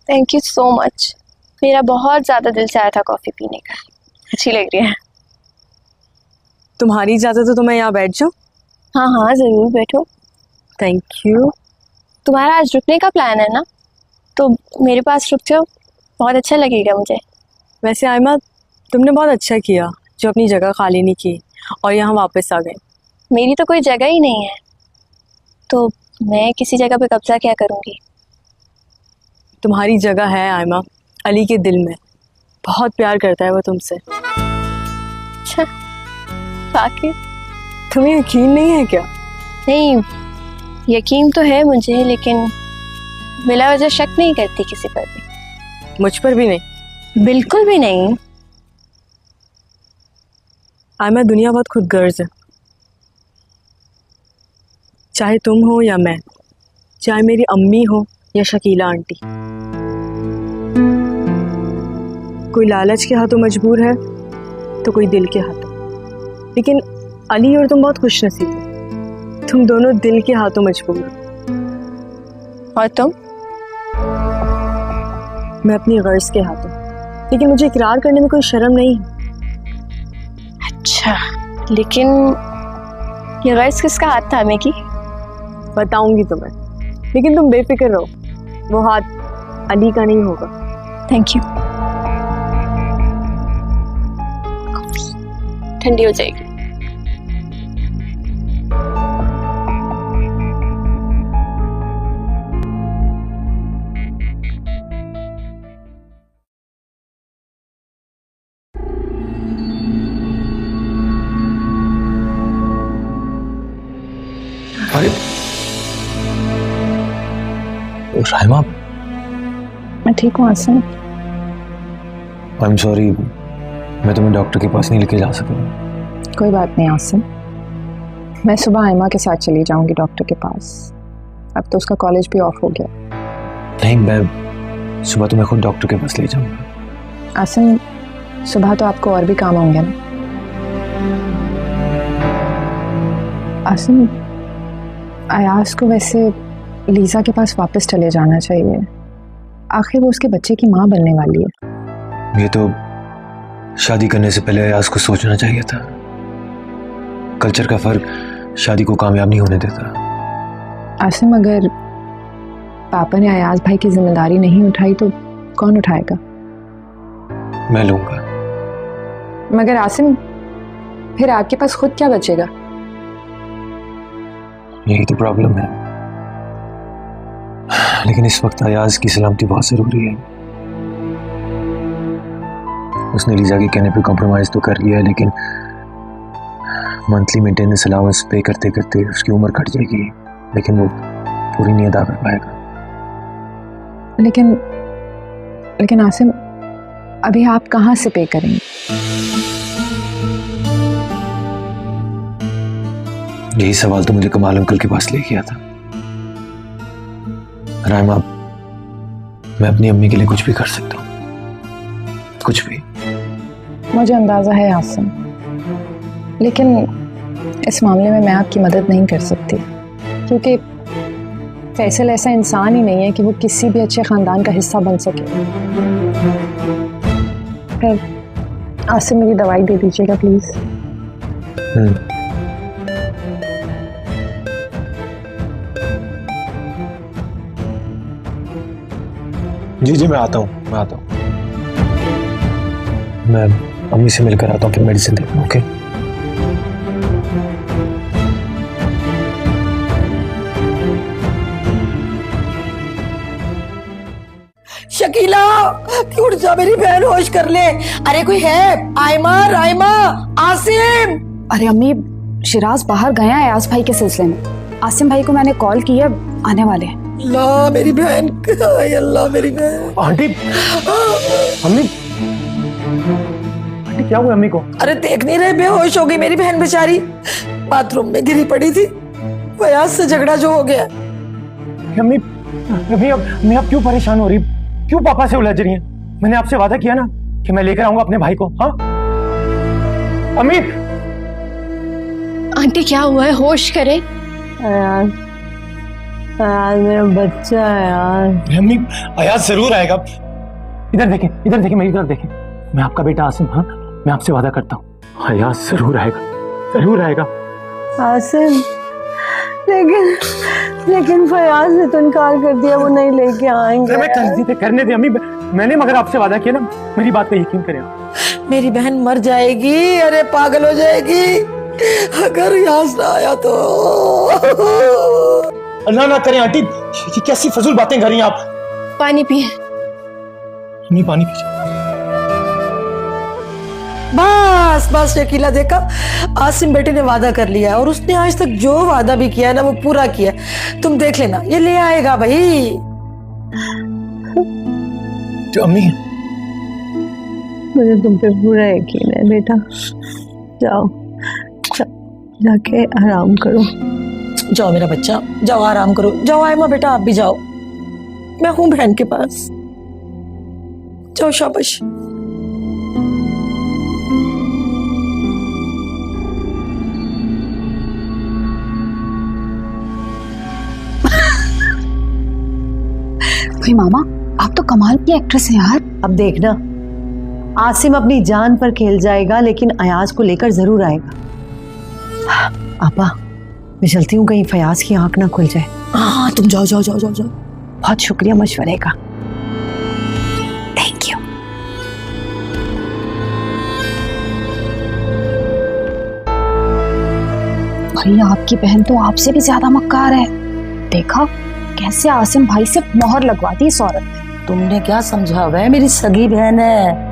Speaker 11: Thank you so much. मेरा बहुत ज़्यादा दिल चाहा था कॉफ़ी पीने का। अच्छी लग रही है।
Speaker 7: तुम्हारी इजाज़त हो तो मैं यहाँ बैठ जाऊँ?
Speaker 11: हाँ हाँ ज़रूर बैठो।
Speaker 7: Thank you.
Speaker 11: तुम्हारा आज रुकने का प्लान है ना, तो मेरे पास रुक जाओ, बहुत अच्छा लगेगा मुझे।
Speaker 7: वैसे आयमा, तुमने बहुत अच्छा किया जो अपनी जगह खाली नहीं की और यहाँ वापस आ गए।
Speaker 11: मेरी तो कोई जगह ही नहीं है, तो मैं किसी जगह पे कब्जा क्या करूँगी।
Speaker 7: तुम्हारी जगह है आयमा, अली के दिल में। बहुत प्यार करता है वो तुमसे।
Speaker 11: अच्छा, बाकी
Speaker 7: तुम्हें यकीन नहीं है क्या?
Speaker 11: नहीं, यकीन तो है मुझे, लेकिन बिला वजह शक नहीं करती किसी पर भी।
Speaker 7: मुझ पर भी नहीं?
Speaker 11: बिल्कुल भी नहीं।
Speaker 7: आयमा, दुनिया बहुत खुदगर्ज है। चाहे तुम हो या मैं, चाहे मेरी अम्मी हो या शकीला आंटी, कोई लालच के हाथों मजबूर है तो कोई दिल के हाथों। लेकिन अली और तुम बहुत खुशनसीब हो, तुम दोनों दिल के हाथों मजबूर हो।
Speaker 11: और तुम?
Speaker 7: मैं अपनी गर्ज के हाथों, लेकिन मुझे इकरार करने में कोई शर्म नहीं है।
Speaker 11: अच्छा, लेकिन ये गर्ज किसका हाथ था हमें की?
Speaker 7: बताऊंगी तुम्हें, लेकिन तुम बेफिक्र रहो, वो हाथ अली का नहीं होगा।
Speaker 11: Thank you. ठंडी हो जाएगी।
Speaker 1: अरे राइमा,
Speaker 5: मैं ठीक हूँ आसिम।
Speaker 1: आई एम सॉरी, मैं तुम्हें डॉक्टर के पास नहीं लेके जा सका।
Speaker 5: कोई बात नहीं आसिम, मैं सुबह आयमा के साथ चली जाऊंगी डॉक्टर के पास। अब तो उसका कॉलेज भी ऑफ हो गया।
Speaker 1: नहीं, मैं सुबह तुम्हें खुद डॉक्टर के पास ले जाऊंगा।
Speaker 5: आसिम, सुबह तो आपको और भी काम होंगे ना। आसिम, अयाज को वैसे लीजा के पास वापस चले जाना चाहिए। आखिर वो उसके बच्चे की माँ बनने वाली है।
Speaker 1: ये तो शादी करने से पहले अयाज को सोचना चाहिए था। कल्चर का फर्क शादी को कामयाब नहीं होने देता।
Speaker 5: आसिम, अगर पापा ने अयाज भाई की जिम्मेदारी नहीं उठाई तो कौन उठाएगा?
Speaker 1: मैं लूंगा।
Speaker 5: मगर आसिम, फिर आपके पास खुद क्या बचेगा?
Speaker 1: यही तो प्रॉब्लम है। लेकिन इस वक्त अयाज की सलामती बहुत जरूरी है। उसने लीजा के कहने पे कॉम्प्रोमाइज तो कर लिया है, लेकिन मंथली मेंटेनेंस अलाउंस पे करते करते उसकी उम्र कट जाएगी, लेकिन वो पूरी नहीं अदा कर पाएगा।
Speaker 5: लेकिन आसिम, अभी आप कहाँ से पे करेंगे?
Speaker 1: यही सवाल तो मुझे कमाल अंकल के पास ले गया था। राइमा, मैं अपनी अम्मी के लिए कुछ भी कर सकता हूँ, कुछ भी।
Speaker 5: मुझे अंदाजा है आसिम, लेकिन इस मामले में मैं आपकी मदद नहीं कर सकती, क्योंकि फैसल ऐसा इंसान ही नहीं है कि वो किसी भी अच्छे खानदान का हिस्सा बन सके। फिर आसिम, मेरी दवाई दे दीजिएगा प्लीज।
Speaker 1: जी, मैं आता हूँ। मैं अम्मी से मिलकर आता हूँ, फिर मेडिसिन देता हूँ। ओके?
Speaker 6: शकीला, उठ जा मेरी बहन, होश कर ले। अरे कोई है? आयमा, राइमा, आसिम।
Speaker 4: अरे अम्मी, शिराज बाहर गया है अयाज भाई के सिलसिले में। आसिम भाई को मैंने कॉल किया, आने वाले हैं।
Speaker 6: अल्लाह मेरी बहन, अल्लाह मेरी बहन।
Speaker 1: आंटी, अम्मी, आंटी क्या हुआ अम्मी को?
Speaker 6: अरे देख नहीं रहे, बेहोश हो गई मेरी बहन बेचारी, बाथरूम में गिरी पड़ी थी। फयाज से झगड़ा जो हो गया।
Speaker 1: अम्मी, अम्मी आप क्यों परेशान हो रही? क्यों पापा से उलझ रही हैं? मैंने आपसे वादा किया ना कि मैं लेकर आऊंगा अपने भाई को। हाँ अम्मी।
Speaker 11: आंटी क्या हुआ है? होश करे।
Speaker 6: यार मेरा बच्चा है यार।
Speaker 1: अम्मी, अयाज जरूर आएगा। इधर देखें, मेरी तरफ देखें। मैं आपका बेटा आसिम, हाँ, मैं आपसे वादा करता हूँ, अयाज जरूर आएगा।
Speaker 6: आसिम,
Speaker 2: लेकिन फयाज ने तो इनकार कर दिया, वो नहीं लेके आएंगे।
Speaker 1: मैं करने दे अम्मी, मैंने मगर आपसे वादा किया ना, मेरी बात पे यकीन करें आप।
Speaker 6: मेरी बहन मर जाएगी, अरे पागल हो जाएगी अगर यास ना आया तो।
Speaker 1: अल्लाह ना करें आंटी, ये कैसी फजूल बातें कर रही हैं आप।
Speaker 11: पानी पिए।
Speaker 1: नहीं पानी पीजिए।
Speaker 6: बस बस शकीला, देखा आसिम बेटे ने वादा कर लिया है और उसने आज तक जो वादा भी किया है ना वो पूरा किया है। तुम देख लेना, ये ले आएगा भाई।
Speaker 1: तो अम्मी,
Speaker 2: मुझे तुम पे पूरा यकीन है बेटा, जाओ जाके आराम करो।
Speaker 6: जाओ मेरा बच्चा, जाओ आराम करो। जाओ आयमा बेटा, आप भी जाओ, मैं हूं बहन के पास। जाओ, शाबाश।
Speaker 4: भाई मामा, आप तो कमाल की एक्ट्रेस हैं यार।
Speaker 8: अब देखना, आसिम अपनी जान पर खेल जाएगा लेकिन अयाज को लेकर जरूर आएगा। आपा, मैं चलती हूँ, कहीं फयाज की आंख ना खुल जाए।
Speaker 6: हाँ तुम जाओ जाओ जाओ जाओ जाओ।
Speaker 8: बहुत शुक्रिया मशवरे का।
Speaker 4: Thank you. भाई आपकी बहन तो आपसे भी ज्यादा मक्कार है। देखा कैसे आसिम भाई से मोहर लगवा दी इस औरत ने।
Speaker 6: तुमने क्या समझा? वह मेरी सगी बहन है।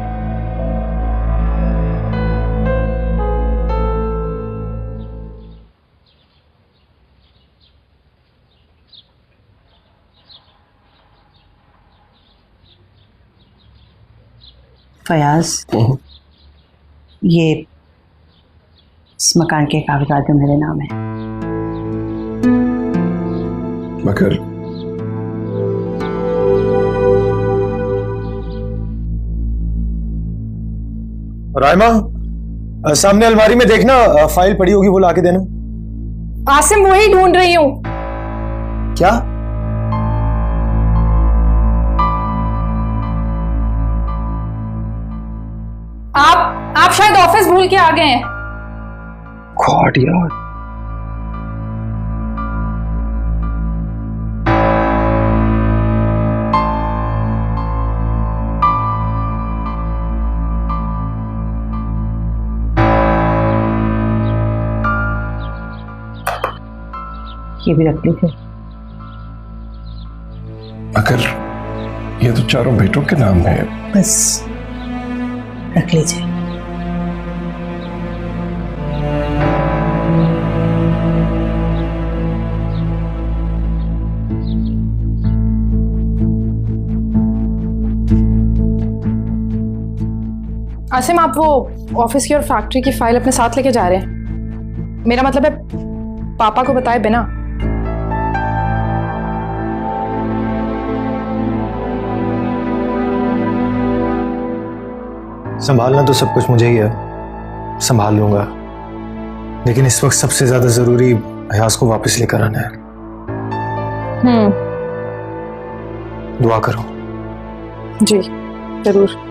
Speaker 8: फयाज, ये इस मकान के कागजात जो मेरे नाम है।
Speaker 12: मगर
Speaker 1: रायमा, सामने अलमारी में देखना, फाइल पड़ी होगी, वो लाके देना।
Speaker 5: आसिम, वही ढूंढ रही हूँ।
Speaker 1: क्या?
Speaker 5: आप शायद ऑफिस भूल के आ गए हैं।
Speaker 1: गॉड यार,
Speaker 8: ये भी रख लीजिए।
Speaker 12: मगर ये तो चारों बेटों के नाम है।
Speaker 8: बस रख लीजिए।
Speaker 5: आसिम, आप वो ऑफिस की और फैक्ट्री की फाइल अपने साथ लेके जा रहे हैं? मेरा मतलब है पापा को बताए बिना।
Speaker 1: संभालना तो सब कुछ मुझे ही है, संभाल लूंगा, लेकिन इस वक्त सबसे ज्यादा जरूरी अयाज को वापस लेकर आना है।
Speaker 5: हम्म,
Speaker 1: दुआ करो।
Speaker 5: जी जरूर।